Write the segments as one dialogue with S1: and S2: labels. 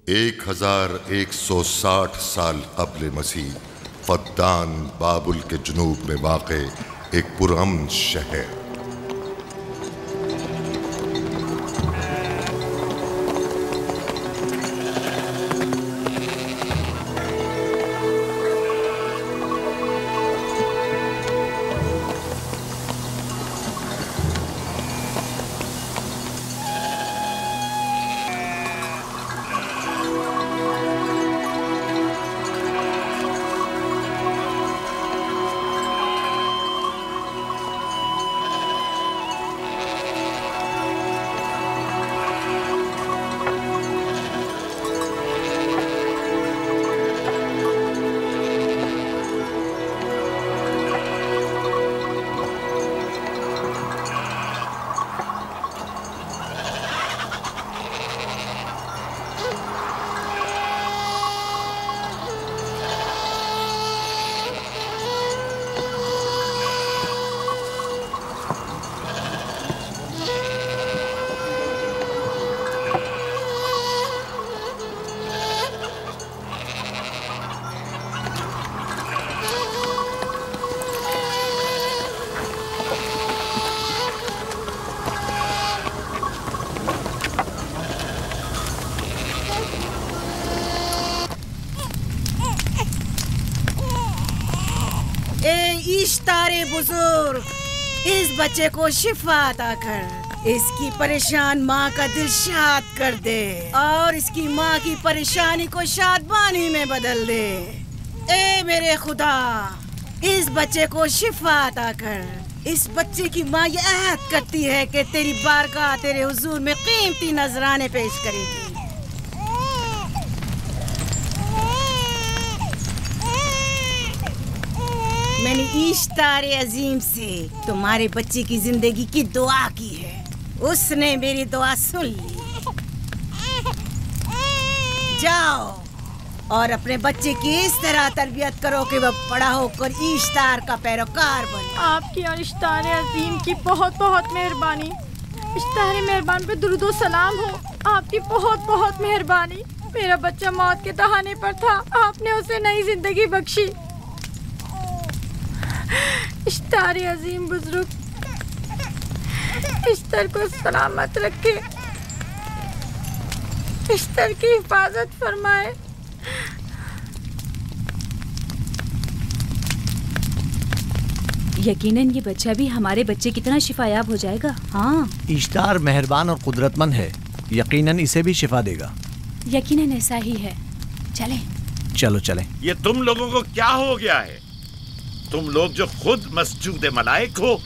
S1: 1160 साल क़ब्ल मसीह फद्दान बाबुल के जुनूब में वाक़े एक पुरअमन शहर।
S2: इश्तारे बुजुर्ग, इस बच्चे को शिफा अता कर, इसकी परेशान माँ का दिल शाद कर दे और इसकी माँ की परेशानी को शादबानी में बदल दे। ए मेरे खुदा, इस बच्चे को शिफा अता कर। इस बच्चे की माँ ये अहद करती है कि तेरी बारगाह तेरे हुजूर में कीमती नजराने पेश करेगी। मैंने इश्तारे अजीम से तुम्हारे बच्चे की जिंदगी की दुआ की है, उसने मेरी दुआ सुन ली। जाओ और अपने बच्चे की इस तरह तरबियत करो कि वह बड़ा होकर इश्तार का पैरोकार बने।
S3: आपकी और इश्तारे अजीम की बहुत बहुत मेहरबानी। इश्तारे मेहरबान पे दुरूद सलाम हो। आपकी बहुत बहुत मेहरबानी। मेरा बच्चा मौत के तहाने पर था, आपने उसे नई जिंदगी बख्शी। इश्तारे अजीम बुजुर्ग, इश्तर को सलामत रखे, इश्तर की हिफाजत फरमाए।
S4: यकीनन ये बच्चा भी हमारे बच्चे की तरह शिफायाब हो जाएगा। हाँ,
S5: इश्तार मेहरबान और कुदरतमंद है, यकीनन इसे भी शिफा देगा।
S4: यकीनन ऐसा ही है। चलें।
S5: चलो चलें।
S6: ये तुम लोगों को क्या हो गया है? तुम लोग जो खुद मस्जूद मलाइक हो,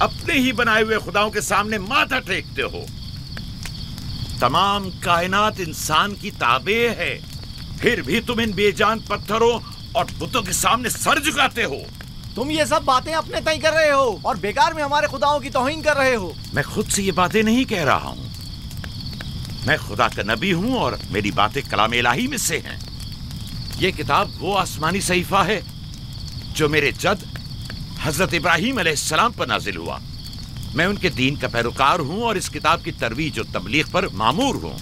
S6: अपने ही बनाए हुए खुदाओं के सामने माथा टेकते हो। तमाम कायनात इंसान की ताबे है, फिर भी तुम इन बेजान पत्थरों और बुतों के सामने सर झुकाते हो।
S5: तुम ये सब बातें अपने तय कर रहे हो और बेकार में हमारे खुदाओं की तौहीन कर रहे हो।
S6: मैं खुद से ये बातें नहीं कह रहा हूँ। मैं खुदा का नबी हूँ और मेरी बातें कलाम इलाही में से हैं। ये किताब वो आसमानी सहीफा है जो मेरे जद हजरत इब्राहीम अलैहिस्सलाम पर नाजिल हुआ। मैं उनके दीन का पैरोकार हूँ और इस किताब की तरवीज और तबलीग पर मामूर हूँ।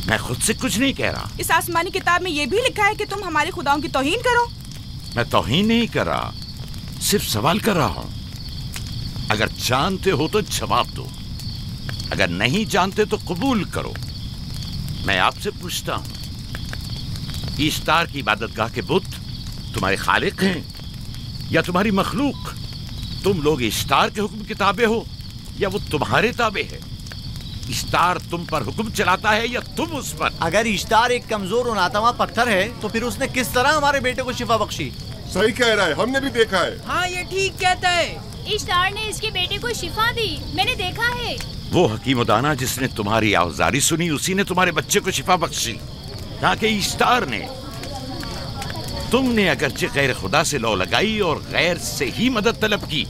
S6: मैं खुद से कुछ नहीं कह रहा।
S7: इस आसमानी किताब में ये भी लिखा है कि तुम हमारे खुदाओं की तौहीन करो।
S6: मैं तौहीन नहीं कर रहा, सिर्फ सवाल कर रहा हूँ। अगर जानते हो तो जवाब दो, अगर नहीं जानते तो कबूल करो। मैं आपसे पूछता हूँ, इश्तार की इबादतगाह के बुत तुम्हारे खालिक हैं या तुम्हारी मखलूक? तुम लोग इश्तार के हुक्म के ताबे हो या वो तुम्हारे ताबे है? इश्तार तुम पर हुक्म चलाता है या तुम उस पर?
S5: अगर इश्तार एक कमजोर और नातवा पत्थर है तो फिर उसने किस तरह हमारे बेटे को शिफा बख्शी?
S1: सही कह रहा है, हमने भी देखा है।
S7: हाँ, ये ठीक कहता है।
S8: इश्तार ने इसके बेटे को शिफा दी, मैंने देखा है।
S6: वो हकीम दाना जिसने तुम्हारी आवाज़ारी सुनी, उसी ने तुम्हारे बच्चे को शिफा बख्शी, ना कि इश्तार ने। तुमने अगरचे गैर खुदा से लौ लगाई और गैर से ही मदद तलब की,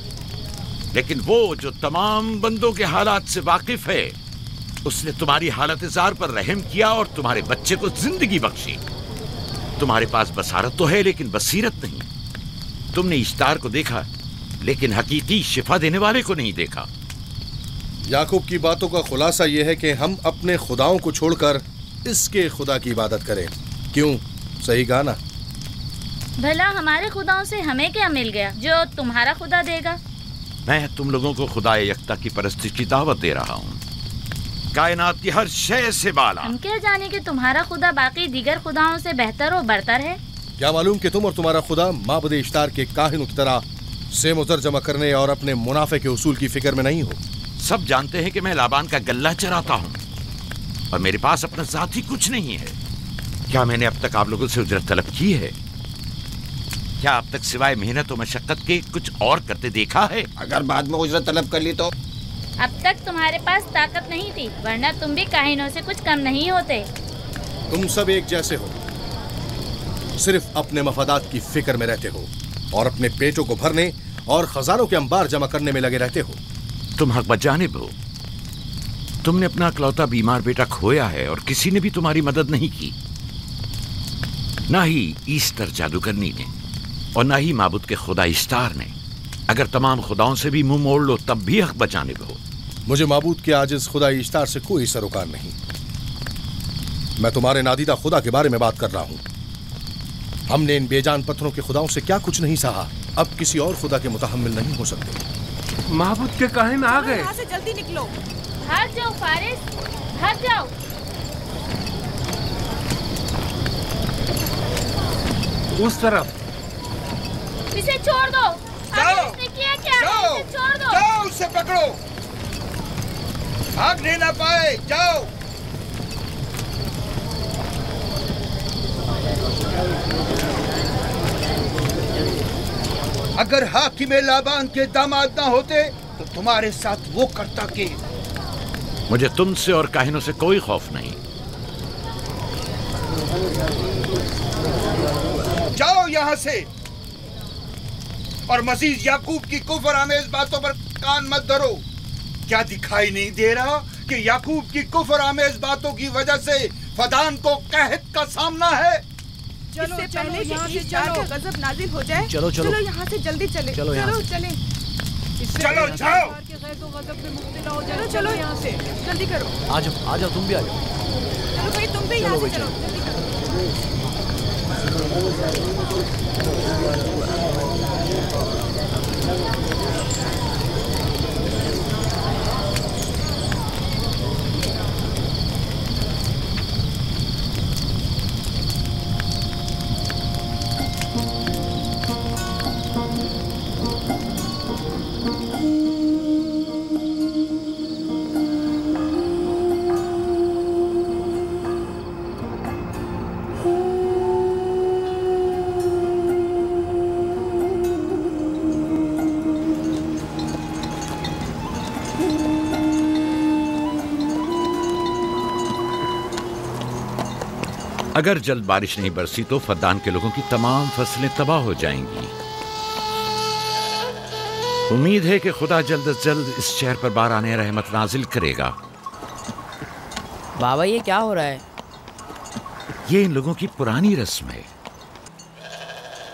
S6: लेकिन वो जो तमाम बंदों के हालात से वाकिफ है, उसने तुम्हारी हालत ज़ार पर रहम किया और तुम्हारे बच्चे को जिंदगी बख्शी। तुम्हारे पास बसारत तो है लेकिन बसीरत नहीं। तुमने इश्तार को देखा लेकिन हकीकी शिफा देने वाले को नहीं देखा।
S9: याकूब की बातों का खुलासा यह है कि हम अपने खुदाओं को छोड़कर इसके खुदा की इबादत करें। क्यों? सही कहा ना?
S10: भला हमारे खुदाओं से हमें क्या मिल गया जो तुम्हारा खुदा देगा?
S6: मैं तुम लोगों को खुदा यकता की परस्ती की दावत दे रहा हूँ, कायनात की हर शय से बाला।
S10: हम क्या जाने कि तुम्हारा खुदा बाकी दीगर खुदाओं से बेहतर और बरतर है?
S9: क्या मालूम कि तुम और तुम्हारा खुदा माबुद इश्तार के काहिनों की तरह सेम उज़र जमा करने और अपने मुनाफे के उसूल की फिक्र में नहीं हो।
S6: सब जानते हैं कि मैं लाबान का गल्ला चराता हूँ और मेरे पास अपना ज़ाती कुछ नहीं है। क्या मैंने अब तक आप लोगों से उजरत तलब की है? क्या अब तक सिवाय मेहनत और मशक्कत के कुछ और करते देखा है?
S5: अगर बाद में उजरत तलब कर ली तो?
S10: अब तक तुम्हारे पास ताकत नहीं थी, वरना तुम भी काहिनों से कुछ कम नहीं होते।
S9: तुम सब एक जैसे हो, सिर्फ अपने मफादात की फिक्र में रहते हो और अपने पेटों को भरने और खजानों के अंबार जमा करने में लगे रहते हो।
S6: तुम हक बजानिब हो। तुमने अपना इकलौता बीमार बेटा खोया है और किसी ने भी तुम्हारी मदद नहीं की, ना ही ईस्टर जादूगरनी ने और ना ही माबुद के खुदा इश्तार ने। अगर तमाम खुदाओं से भी मुंह मोड़ लो तब भी हक बजानिब हो।
S9: मुझे माबूद के आजिज खुदा इश्तार से कोई सरोकार नहीं। मैं तुम्हारे नादीदा खुदा के बारे में बात कर रहा हूँ। हमने इन बेजान पत्थरों के खुदाओं से क्या कुछ नहीं सहा, अब किसी और खुदा के मुतहम्मिल नहीं हो सकते।
S11: माबूद के काहिन आ गए।
S7: यहाँ से जल्दी निकलो।
S10: भाग जाओ फारिस, भाग जाओ।
S11: उस तरफ।
S10: इसे छोड़ दो।
S12: जाओ,
S10: इसने किया क्या?
S12: जाओ,
S10: इसे छोड़ दो।
S12: जाओ, उसे पकड़ो, भागने ना पाए। जाओ। अगर हाकिम लाबान के दामाद ना होते तो तुम्हारे साथ वो करता के।
S6: मुझे तुमसे और काहिनों से कोई खौफ नहीं।
S12: जाओ यहाँ से और मजीद याकूब की कुफर आमेज बातों पर कान मत धरो। क्या दिखाई नहीं दे रहा कि याकूब की कुफर आमेज बातों की वजह से फदान को कहत का सामना है?
S7: चलो, इससे पहले कि इश्तार का गजब नाजिल हो जाए,
S5: चलो
S7: यहाँ से जल्दी चले। चलो चले।
S12: चलो जाओ।
S7: चलो यहाँ से जल्दी करो।
S5: आ जाओ, तुम भी आ जाओ।
S7: चलो भाई, तुम भी यहाँ से चलो, जल्दी करो।
S6: अगर जल्द बारिश नहीं बरसी तो फद्दान के लोगों की तमाम फसलें तबाह हो जाएंगी। उम्मीद है कि खुदा जल्द से जल्द इस शहर पर बाराने रहमत नाजिल करेगा।
S13: बाबा, ये क्या हो रहा है?
S6: ये इन लोगों की पुरानी रस्म है।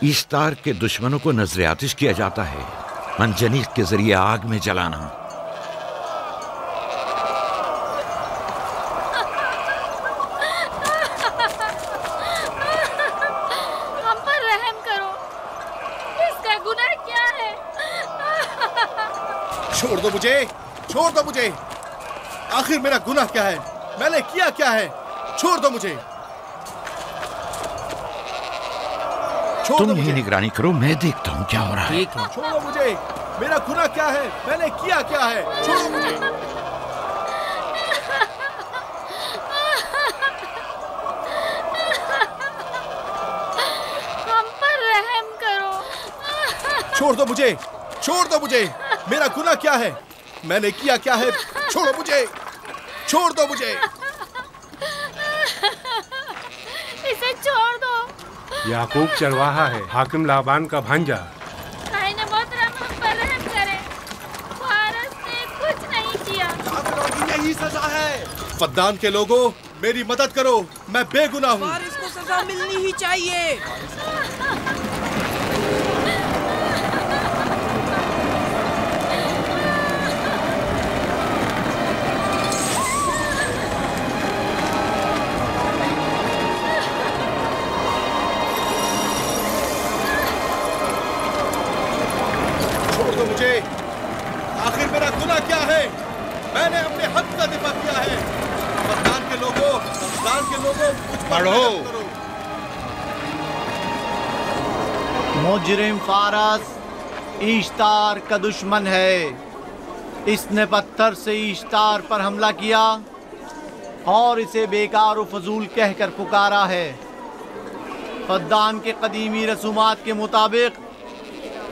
S6: ईस्तार के दुश्मनों को नजर आतिश किया जाता है, मंजनीक के जरिए आग में जलाना।
S9: छोड़ दो मुझे। आखिर मेरा गुनाह क्या है? मैंने किया क्या है? छोड़ दो मुझे।
S6: तुम ही निगरानी करो, मैं देखता हूँ क्या हो रहा है।
S9: ठीक है। छोड़ो मुझे। मेरा गुनाह क्या है? मैंने किया क्या है? छोड़ो मुझे।
S10: हम पर रहम करो।
S9: छोड़ दो मुझे। छोड़ दो मुझे। मेरा गुनाह क्या है? मैंने किया क्या है? छोड़ो मुझे। छोड़ दो मुझे।
S10: इसे छोड़ दो।
S11: याकूब चरवाहा है, हाकिम लाबान का भांजा।
S10: काहिन मोहतरम, हम पर रहम करें। फारस ने कुछ नहीं किया।
S12: यही सजा है।
S9: फद्दान के लोगों, मेरी मदद करो, मैं बेगुनाह हूँ।
S7: फारिस को सजा मिलनी ही चाहिए।
S9: लोगों मुझ पर
S12: पढ़ो।
S9: रहम करो।
S5: मुजरिम फारस ईश्तार का दुश्मन है। इसने पत्थर से ईश्तार पर हमला किया और इसे बेकार व फजूल कहकर पुकारा है। फद्दान के कदीमी रसूमात के मुताबिक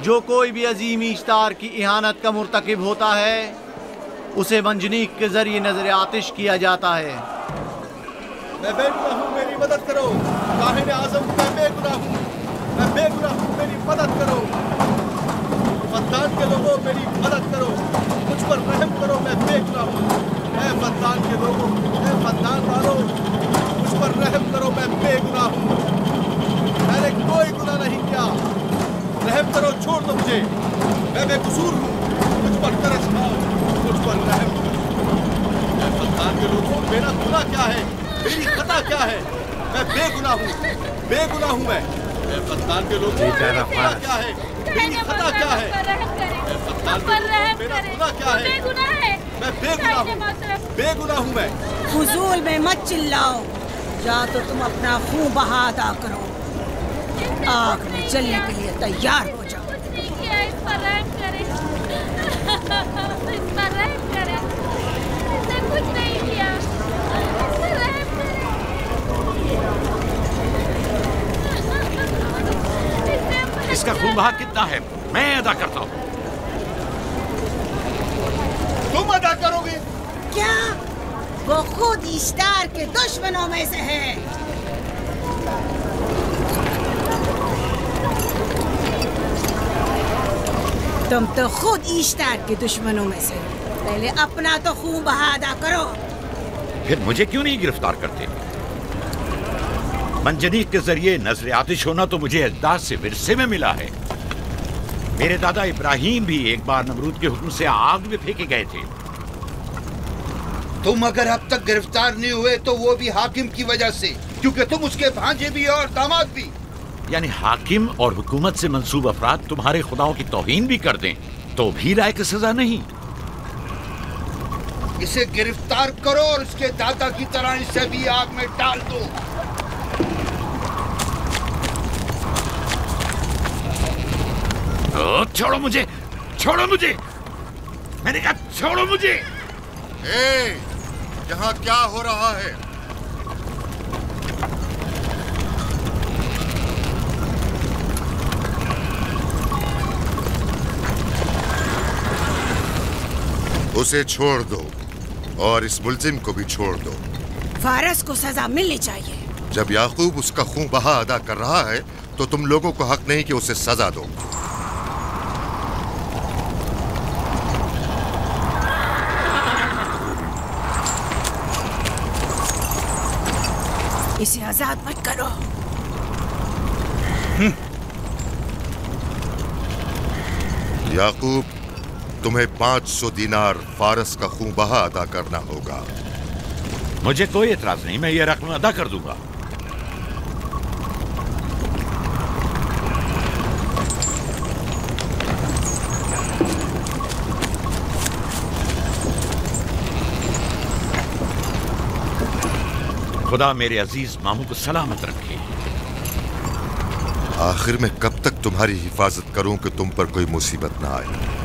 S5: जो कोई भी अजीम ईश्तार की इहानत का मुर्तकिब होता है उसे मंजनीक के जरिए नजर आतिश किया जाता है।
S9: मैं बेगुनाह हूँ, मेरी मदद करो। काहिन आज़म, मैं बेगुनाह हूँ, मैं बेगुनाह हूँ, मेरी मदद करो। फद्दान के लोगों, मेरी मदद करो, मुझ पर रहम करो, मैं बेगुनाह हूँ। ऐ फद्दान के लोगों, ऐ फद्दान वालों, मुझ पर रहम करो, मैं बेगुनाह हूँ। मैंने कोई गुनाह नहीं किया, रहम करो, छोड़ दो मुझे, मैं बेकसूर हूँ, मुझ पर तरस खाओ, मुझ पर रहम करो। ऐ फद्दान के लोगों, मेरा गुनाह क्या है, मेरी खता क्या है? मैं बेगुनाह हूँ, बेगुनाह हूँ मैं। ऐ फद्दान के लोगों, मेरा गुनाह क्या है, मेरी खता क्या है? ऐ फद्दान के लोगों, मेरा गुनाह क्या है? मैं बेगुनाह हूँ, बेगुनाह हूँ मैं।
S2: फजूल में मत चिल्लाओ, या तो तुम अपना खून बहा अदा करो, आग में जलने के लिए तैयार हो जाओ।
S10: इस पर रहम करें, इस पर रहम करें, इसने कुछ नहीं किया, इस पर रहम करें।
S6: इसका खून बहा कितना है मैं अदा करता हूँ।
S12: तुम अदा करोगे?
S2: क्या? वो खुद ईश्तार के दुश्मनों में से है। तुम तो खुद ईश्तार के दुश्मनों में से हो। पहले अपना तो खून बहा अदा करो।
S6: फिर मुझे क्यों नहीं गिरफ्तार करते? मंजनीक के जरिए नजर आतिश होना तो मुझे अजदाद से विरसे में मिला है। मेरे दादा इब्राहिम भी एक बार नमरूद के हुक्म से आग में फेंके गए थे।
S12: तुम अगर अब तक गिरफ्तार नहीं हुए तो वो भी हाकिम की वजह से, क्योंकि तुम उसके भांजे भी और दामाद भी।
S6: यानी हाकिम और हुकूमत से मंसूब अफराद तुम्हारे खुदाओं की तौहीन भी कर दें तो भी लायक सजा नहीं।
S12: इसे गिरफ्तार करो और उसके दादा की तरह इसे भी आग में डाल दो।
S6: छोड़ो मुझे, छोड़ो मुझे, मैंने कहा छोड़ो मुझे।
S1: यहाँ क्या हो रहा है? उसे छोड़ दो और इस मुल्जिम को भी छोड़ दो।
S2: फारस को सजा मिलनी चाहिए।
S1: जब याकूब उसका खून बहा अदा कर रहा है तो तुम लोगों को हक नहीं कि उसे सजा दो।
S2: इसे आजाद मत करो।
S1: याकूब, तुम्हें 500 दीनार फारस का खून बहा अदा करना होगा।
S6: मुझे कोई एतराज नहीं, मैं ये रकम अदा कर दूंगा। खुदा मेरे अजीज मामू को सलामत रखे।
S1: आखिर में कब तक तुम्हारी हिफाजत करूं कि तुम पर कोई मुसीबत ना आए?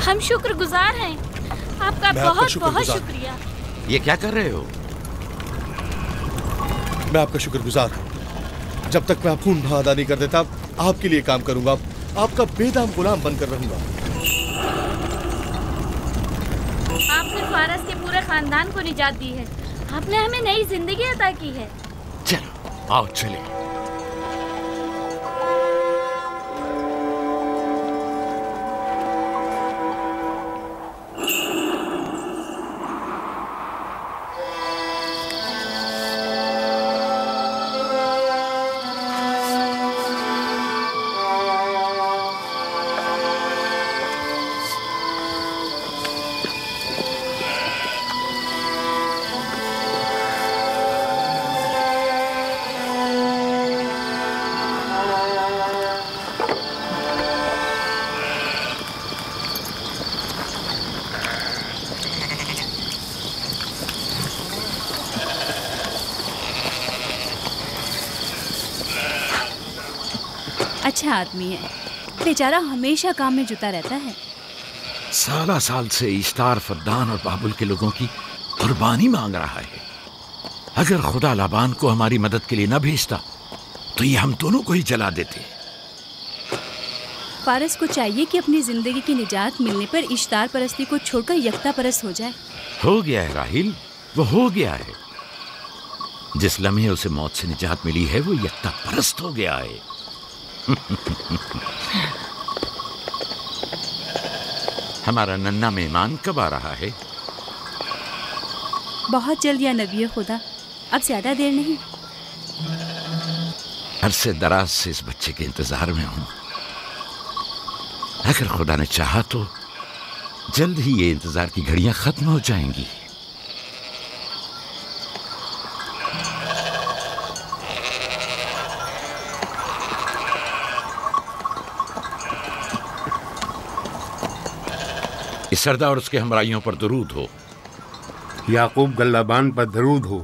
S10: हम शुक्रगुजार हैं आपका, बहुत बहुत शुक्रिया।
S6: ये क्या कर रहे हो?
S9: मैं आपका शुक्रगुजार हूँ। जब तक मैं खून बहा अदा नहीं कर देता आपके लिए काम करूंगा, आपका बेदाम गुलाम बनकर रहूंगा।
S10: आपने फारस के पूरे खानदान को निजात दी है, आपने हमें नई जिंदगी अता की है।
S6: चलो आओ चले।
S4: अच्छा आदमी है, बेचारा हमेशा काम में जुटा रहता है।
S6: साला साल से इश्तार, फद्दान और बाबुल के लोगों की कुर्बानी मांग रहा है। अगर खुदा लाबान को हमारी मदद के लिए न भेजता तो ये हम दोनों को ही जला देते।
S4: फारस को चाहिए कि अपनी जिंदगी की निजात मिलने पर इश्तार परस्ती को छोड़कर यकता परस्त हो जाए।
S6: हो गया है राहिल, वो हो गया है। जिस लम्हे उसे मौत से निजात मिली है वो यकता परस्त हो गया है। हमारा नन्ना मेहमान कब आ रहा है?
S4: बहुत जल्द या नबी खुदा, अब ज्यादा देर नहीं।
S6: अरसे दराज से इस बच्चे के इंतजार में हूं। अगर खुदा ने चाहा तो जल्द ही ये इंतजार की घड़ियां खत्म हो जाएंगी। इस सरदार और उसके हमराइयों पर दरूद हो।
S11: याकूब गल्लाबान पर दरूद हो।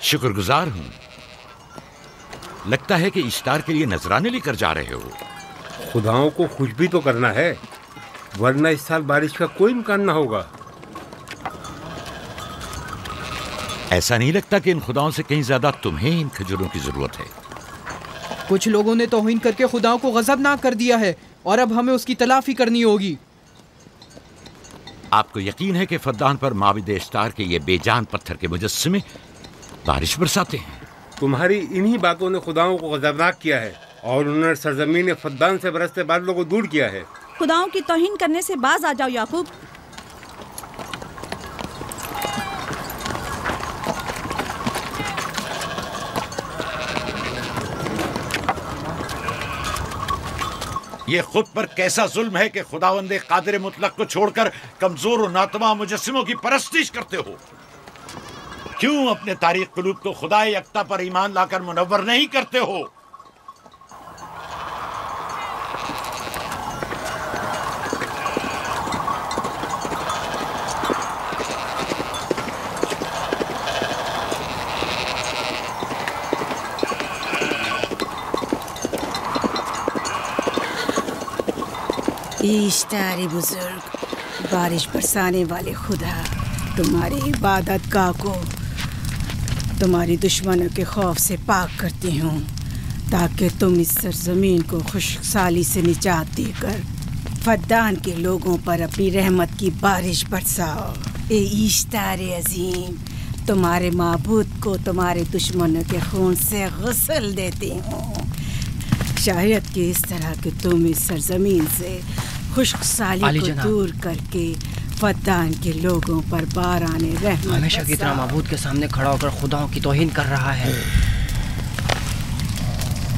S6: शुक्रगुजार हूं। लगता है कि इश्तार के लिए नजराने लेकर जा रहे हो।
S11: खुदाओं को खुश भी तो करना है, वरना इस साल बारिश का कोई इम्कान ना होगा।
S6: ऐसा नहीं लगता कि इन खुदाओं से कहीं ज्यादा तुम्हें इन खजूरों की जरूरत है?
S13: कुछ लोगों ने तौहीन करके खुदाओं को गजबनाक कर दिया है और अब हमें उसकी तलाफी करनी होगी।
S6: आपको यकीन है कि फद्दान पर माबिद इश्तार के ये बेजान पत्थर के मुजस्समे बारिश बरसाते हैं?
S11: तुम्हारी इन्हीं बातों ने खुदाओं को गजबनाक किया है और उन्होंने सरजमीन फद्दान से बरसते बादलों को दूर किया है।
S14: खुदाओं की तौहीन करने से बाज आ जाओ याकूब।
S6: ये खुद पर कैसा जुल्म है कि खुदावंदे कादिर मुतलक को छोड़कर कमजोर और नातमा मुजस्सिमों की परस्तिश करते हो। क्यों अपने तारीख कुलूब को खुदा यकता पर ईमान लाकर मुनव्वर नहीं करते हो?
S2: इश्तार बुजुर्ग, बारिश बरसाने वाले खुदा, तुम्हारी इबादत गाह को तुम्हारी दुश्मनों के खौफ से पाक करती हूँ, ताकि तुम इस सरजमीन को खुशहाली से निजात देकर फद्दान के लोगों पर अपनी रहमत की बारिश बरसाओ। ए इश्तार अजीम, तुम्हारे माबूद को तुम्हारे दुश्मनों के खून से गुस्ल देती हूँ। शायद कि इस तरह के तुम इस सरजमीन से खुशहाली को दूर करके फद्दान के लोगों पर बाराने रहमत
S15: हमेशा की तरह माबूद के सामने खड़ा होकर खुदाओं की तौहीन कर रहा है।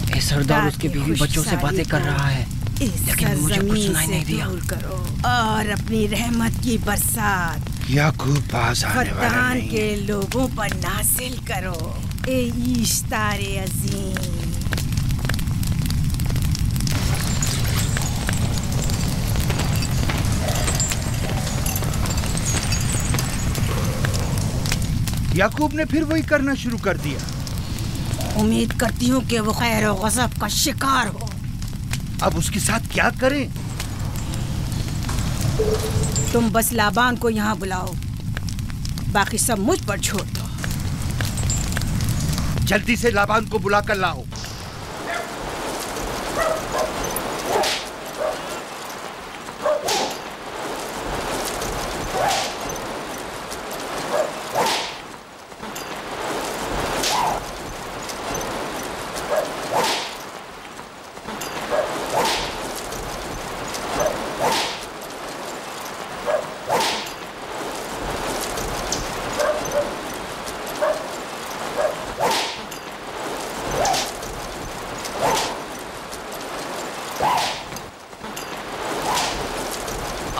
S15: ये सरदार उसके बीवी बच्चों से बातें कर रहा है, लेकिन मुझे कुछ सुनाई नहीं दिया।
S2: करो और अपनी रहमत की बरसात
S12: याकूब पास आने वाला
S2: फद्दान
S12: नहीं।
S2: के लोगों पर नासिल करो। ए इश्तार अजीम,
S12: याकूब ने फिर वही करना शुरू कर दिया।
S2: उम्मीद करती हूँ कि वो खैर और गज़ब का शिकार हो।
S12: अब उसके साथ क्या करें?
S2: तुम बस लाबान को यहाँ बुलाओ, बाकी सब मुझ पर छोड़ दो।
S12: जल्दी से लाबान को बुला कर लाओ।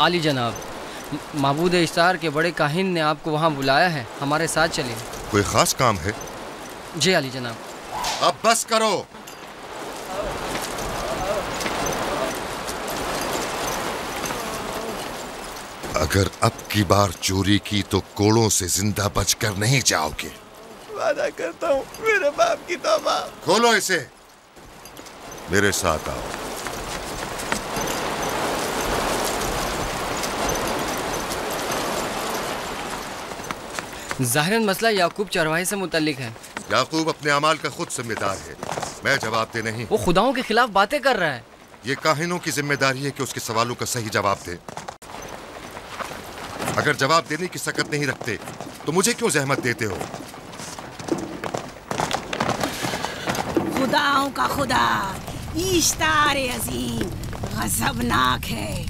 S15: आली जनाब, माबूद इश्तार के बड़े काहिन ने आपको वहाँ बुलाया है, हमारे साथ चलिए।
S1: कोई खास काम है?
S15: जी आली जनाब।
S1: अब बस करो। अगर अब की बार चोरी की तो कोड़ों से जिंदा बचकर नहीं जाओगे।
S16: वादा करता हूँ मेरे बाप की तौबा।
S1: खोलो इसे। मेरे साथ आओ।
S15: ज़ाहिरन मसला याकूब चरवाहे से मुतल्लिक है।
S1: याकूब अपने अमाल का खुद जिम्मेदार है, मैं जवाब दे नहीं।
S15: वो खुदाओं के खिलाफ बातें कर रहा है।
S1: ये काहिनों की जिम्मेदारी है कि उसके सवालों का सही जवाब दे। अगर जवाब देने की सकत नहीं रखते तो मुझे क्यों जहमत देते हो?
S2: खुदाओं का खुदा ईश्तार अजीम गजबनाक है।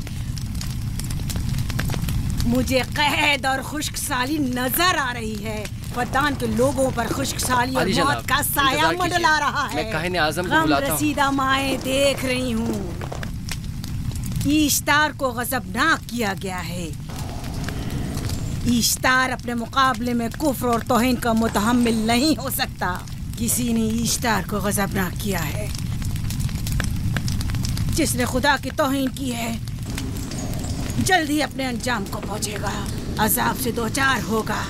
S2: मुझे कैद और खुश्कसाली नजर आ रही है। फद्दान के लोगों पर खुश्कसाली और मौत का साया मंडला रहा है।
S15: मैं काहिन आज़म को बुलाता हूं।
S2: रसीदा माएँ देख रही हूँ। ईश्तार को गजबनाक किया गया है। ईश्तार अपने मुकाबले में कुफ्र और तौहीन का मुतहम्मिल नहीं हो सकता। किसी ने ईश्तार को गजबनाक किया है। जिसने खुदा की तौहीन की है जल्द ही अपने अंजाम को पहुंचेगा, अजाब से दो चार होगा।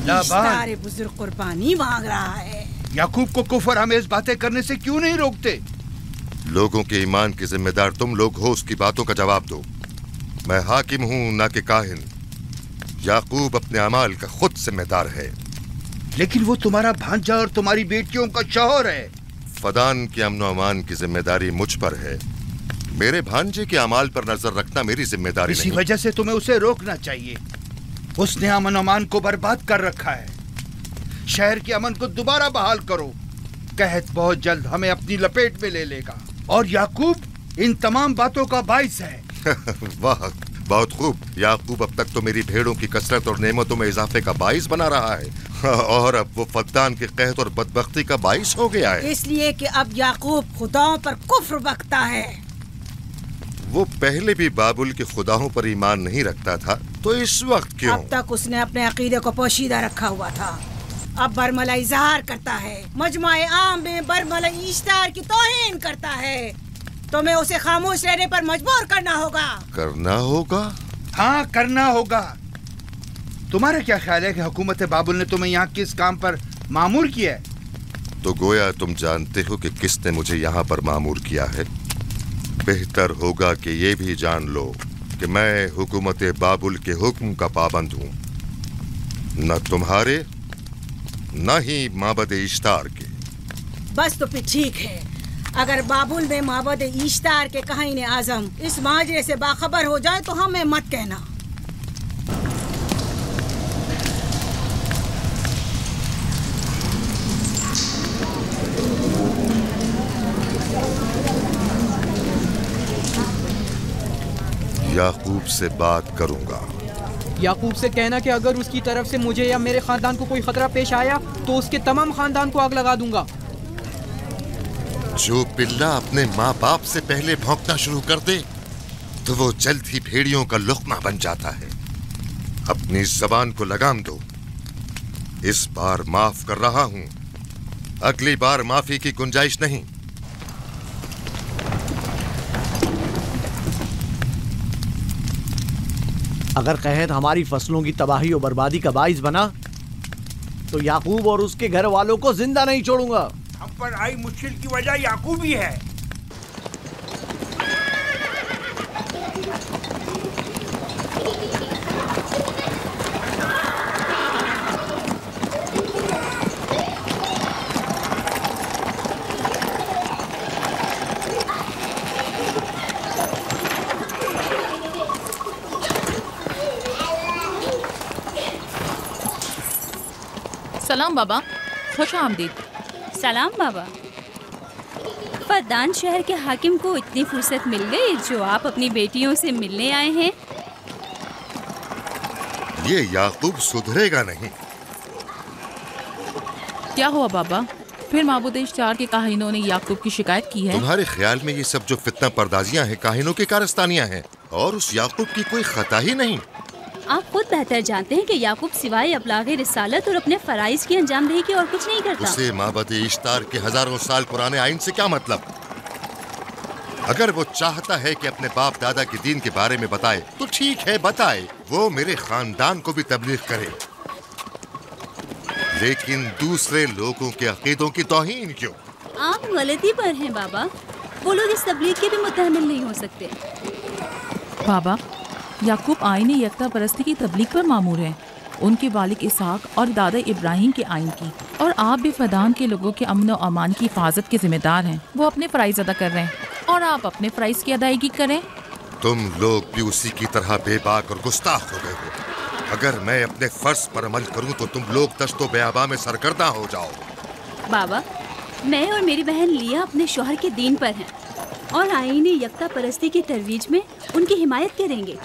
S2: ईश्तार बुजुर्ग कुर्बानी मांग रहा है।
S12: याकूब को कुफर आमेज बातें करने से क्यों नहीं रोकते?
S1: लोगों के ईमान के जिम्मेदार तुम लोग हो, उसकी बातों का जवाब दो। मैं हाकिम हूँ ना कि काहिन। याकूब अपने अमाल का खुद जिम्मेदार है।
S12: लेकिन वो तुम्हारा भांजा और तुम्हारी बेटियों का शौहर है।
S1: फदान के अमन अमान की जिम्मेदारी मुझ पर है। मेरे भांजे के अमाल पर नजर रखना मेरी जिम्मेदारी नहीं।
S12: इसी वजह से तुम्हें उसे रोकना चाहिए। उसने अमन अमान को बर्बाद कर रखा है। शहर के अमन को दोबारा बहाल करो। कहत बहुत जल्द हमें अपनी लपेट में ले लेगा और याकूब इन तमाम बातों का बाइस है।
S1: वाह, बहुत खूब। याकूब अब तक तो मेरी भेड़ों की कसरत और नेमतों में इजाफे का बाइस बना रहा है और अब वो फद्दान के कहत और बदबख्ती का बाइस हो गया है।
S2: इसलिए कि अब याकूब खुदाओं पर कुफ्र बकता है।
S1: वो पहले भी बाबुल के खुदाओं पर ईमान नहीं रखता था, तो इस वक्त क्यों?
S2: अब तक उसने अपने अकीदे को पोशीदा रखा हुआ था, अब बरमला इजहार करता है। मजमाए आम में बरमला ईश्तार की तौहीन करता है। तुम्हें उसे खामोश रहने पर मजबूर करना होगा।
S1: करना होगा?
S12: हाँ, करना होगा। तुम्हारा क्या ख्याल है कि हुकूमत बाबुल ने तुम्हें यहाँ किस काम पर मामूर किया है?
S1: तो गोया तुम जानते हो कि किसने मुझे यहाँ पर मामूर किया है। बेहतर होगा कि ये भी जान लो कि मैं हुकूमत बाबुल के हुक्म का पाबंद हूँ, न तुम्हारे न ही माबद इश्तार के।
S2: बस तो फिर ठीक है। अगर बाबुल में माबद इश्तार के काहिन आजम इस माजरे से बाखबर हो जाए तो हमें मत कहना।
S1: याकूब से बात करूंगा।
S13: याकूब से कहना कि अगर उसकी तरफ से मुझे या मेरे खानदान को कोई खतरा पेश आया तो उसके तमाम खानदान को आग लगा दूंगा।
S1: जो पिल्ला अपने माँ बाप से पहले भौंकना शुरू कर दे तो वो जल्द ही भेड़ियों का लुक़मा बन जाता है। अपनी जबान को लगाम दो। इस बार माफ कर रहा हूँ, अगली बार माफी की गुंजाइश नहीं।
S5: अगर कहत हमारी फसलों की तबाही और बर्बादी का बाइस बना तो याकूब और उसके घर वालों को जिंदा नहीं छोड़ूंगा।
S12: हम पर आई मुश्किल की वजह याकूब ही है।
S16: सलाम बाबा, खुश आमदीद।
S4: सलाम बाबा। फद्दान शहर के हाकिम को इतनी फुर्सत मिल गई जो आप अपनी बेटियों से मिलने आए हैं।
S1: ये याकूब सुधरेगा नहीं।
S16: क्या हुआ बाबा? फिर माबूद इश्तार के काहिनों ने याकूब की शिकायत की है?
S1: तुम्हारे ख्याल में ये सब जो फितना पर्दाजियां हैं काहिनों की कारस्तानियां हैं और उस याकूब की कोई खता ही नहीं।
S4: आप खुद बेहतर जानते हैं कि याकूब सिवाय अबलागे रिसालत और अपने फराइज की अंजामदही की और कुछ नहीं करता।
S1: उसे माबद इश्तार के हजारों साल पुराने आइन से क्या मतलब? अगर वो चाहता है कि अपने बाप दादा के दीन के बारे में बताए तो ठीक है, बताए। वो मेरे खानदान को भी तबलीग करे, लेकिन दूसरे लोगों के अकीदों की तौहीन क्यों?
S4: आप गलती पर हैं बाबा। वो लोग इस तबलीग के भी मुतहम्मिल नहीं हो सकते।
S16: बाबा, याकूब आईन यकता परस्ती की तबलीग पर मामूर हैं, उनके वालिद इसहाक और दादा इब्राहिम के आइन की, और आप भी फदान के लोगों के अमन और अमान की हिफाजत के जिम्मेदार हैं। वो अपने फ़राइज़ अदा कर रहे हैं और आप अपने फ़राइज़ की अदायगी करें।
S1: तुम लोग भी उसी की तरह बेबाक और गुस्ताख हो गए हो। अगर मैं अपने फर्ज पर अमल करूं तो तुम लोग दश्तो बेआबा में सरगर्दा हो जाओ।
S4: बाबा, मैं और मेरी बहन लिया अपने शौहर के दीन पर हैं और आईन यकता परस्ती की तरवीज में उनकी हिमायत करेंगे।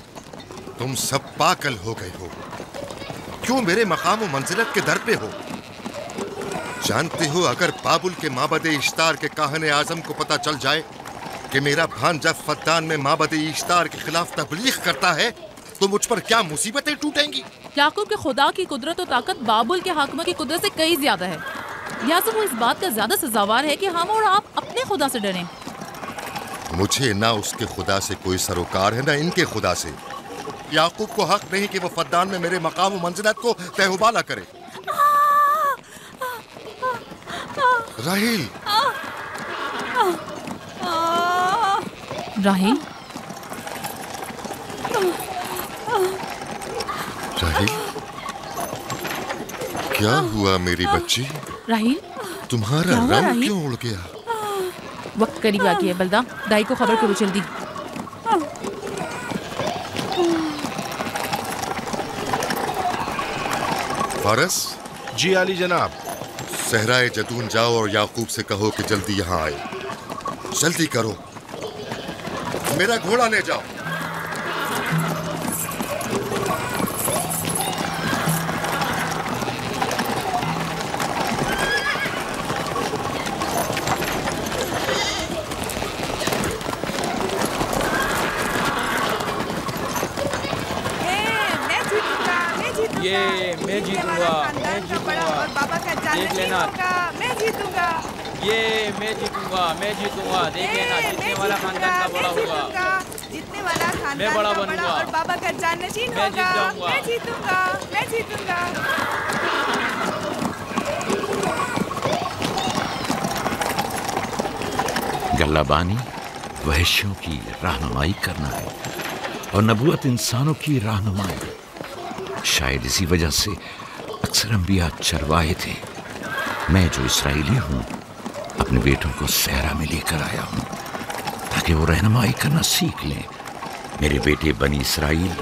S1: तुम सब पागल हो गए हो। क्यों मेरे मकाम और मंजिलत के दर पे हो? जानते हो, अगर बाबुल के माबद इश्तार के काहने आजम को पता चल जाए कि मेरा भांजा फद्दान में माबद इश्तार के खिलाफ तबलीग करता है तो मुझ पर क्या मुसीबतें टूटेंगी।
S16: याकूब के खुदा की कुदरत और ताकत बाबुल के हाकिम की कुदरत से कई ज्यादा है। या तो वो इस बात का ज्यादा सजावार है कि हम और आप अपने खुदा से डरें।
S1: मुझे ना उसके खुदा से कोई सरोकार है, ना इनके खुदा से। याकूब को हक नहीं कि वो फद्दान में मेरे मकाम और मंजिलत को तहबाला करे। राहिल,
S16: राहिल,
S1: राहिल, क्या हुआ मेरी बच्ची?
S16: राहिल,
S1: तुम्हारा रंग क्यों उड़ गया?
S16: वक्त करीब आ गया है बलदा, दाई को खबर करो जल्दी।
S1: फारस?
S9: जी आली जनाब।
S1: सहराए जदून जाओ और याकूब से कहो कि जल्दी यहाँ आए। जल्दी करो, मेरा घोड़ा ले जाओ।
S13: मैं जीतूंगा, मैं जीतूंगा। देख लेना,
S7: मैं जीतूंगा।
S13: ये मैं जीतूंगा, मैं जीतूंगा। देख लेना, जीतने वाला खानदान का बड़ा होगा।
S7: जीतने वाला खानदान
S13: मैं बड़ा
S7: का
S13: बनूंगा
S7: और बाबा का जाननशीन
S13: मैं
S7: होगा।
S13: जीत जाऊंगा।
S7: मैं जीतूंगा, मैं जीतूंगा।
S6: गल्लाबानी वहशियों की रहनुमाई करना है और नबूवत इंसानों की रहनुमाई। शायद इसी वजह से अक्सर अंबिया चरवाहे थे। मैं जो इसराइली हूँ अपने बेटों को सहरा में लेकर आया हूँ ताकि वो रहनुमाई करना सीख लें। मेरे बेटे बनी इसराइल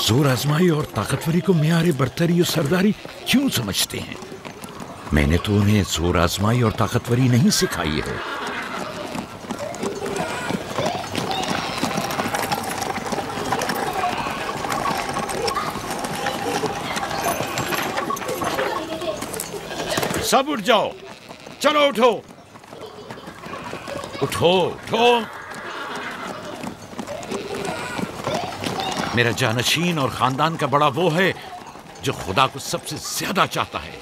S6: जोर आजमाई और ताकतवरी को मियारे बरतरी और सरदारी क्यों समझते हैं? मैंने तो उन्हें जोर आजमाई और ताकतवरी नहीं सिखाई है। सब उठ जाओ, चलो उठो, उठो, उठो। मेरा जानशीन और खानदान का बड़ा वो है जो खुदा को सबसे ज्यादा चाहता है,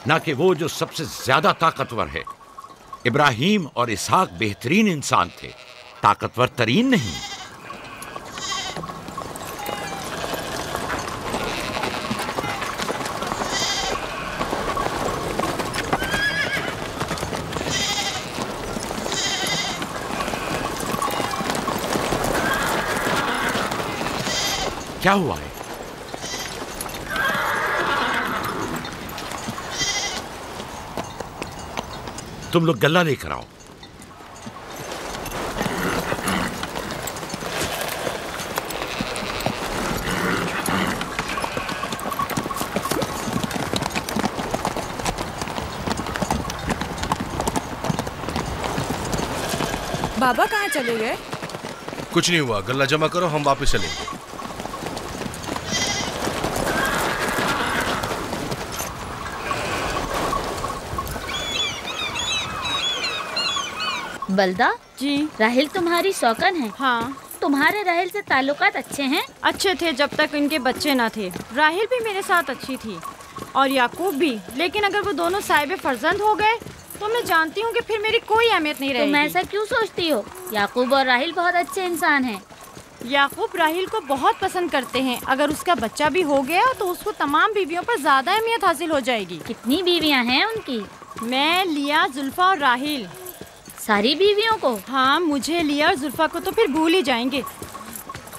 S6: ना कि वो जो सबसे ज्यादा ताकतवर है। इब्राहिम और इसहाक बेहतरीन इंसान थे, ताकतवर तरीन नहीं। क्या हुआ है? तुम लोग गल्ला लेकर आओ।
S7: बाबा कहाँ चले गए?
S9: कुछ नहीं हुआ, गल्ला जमा करो, हम वापस चलेंगे।
S10: बलदा
S3: जी,
S10: राहिल तुम्हारी सौकन है।
S3: हाँ,
S10: तुम्हारे राहिल से ताल्लुकात अच्छे हैं?
S3: अच्छे थे जब तक इनके बच्चे ना थे। राहिल भी मेरे साथ अच्छी थी और याकूब भी, लेकिन अगर वो दोनों साहिब फर्जंद हो गए तो मैं जानती हूँ कि फिर मेरी कोई अहमियत नहीं रहेगी।
S10: तुम ऐसा क्यों सोचती हो? याकूब और राहिल बहुत अच्छे इंसान हैं।
S3: याकूब राहिल को बहुत पसंद करते हैं। अगर उसका बच्चा भी हो गया तो उसको तमाम बीवियों पर ज्यादा अहमियत हासिल हो जाएगी।
S10: कितनी बीवियाँ हैं उनकी?
S3: मैं, लिया, जुल्फा और राहिल।
S10: सारी बीवियों को?
S3: हाँ, मुझे, लिया और जुल्फा को तो फिर भूल ही जाएंगे।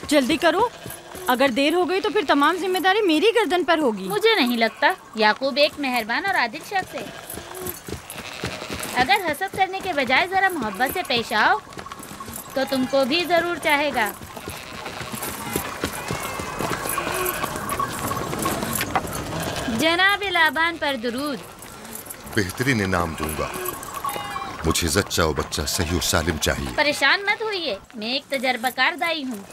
S3: जल्दी करो, अगर देर हो गई तो फिर तमाम जिम्मेदारी मेरी गर्दन पर होगी।
S10: मुझे नहीं लगता। याकूब एक मेहरबान और आदिल शख्स है। अगर हसद करने के बजाय जरा मोहब्बत से पेश आओ तो तुमको भी जरूर चाहेगा। जनाब लाबान पर दुरूद।
S1: बेहतरीन इनाम दूंगा। मुझे जच्चा और बच्चा सही और सालिम चाहिए।
S10: परेशान मत होइए, मैं एक तजर्बाकार दाई हूँ।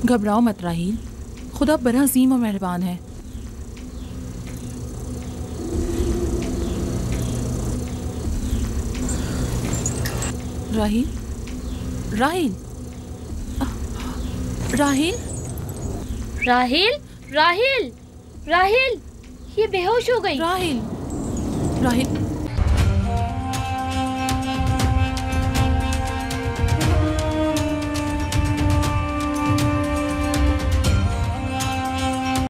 S16: घबराओ मत राहील, खुदा बड़ा अजीम और मेहरबान है। राहील, राहील, राहील,
S10: राहील, राहील, राहील, ये बेहोश हो गई।
S16: राहील, राहील,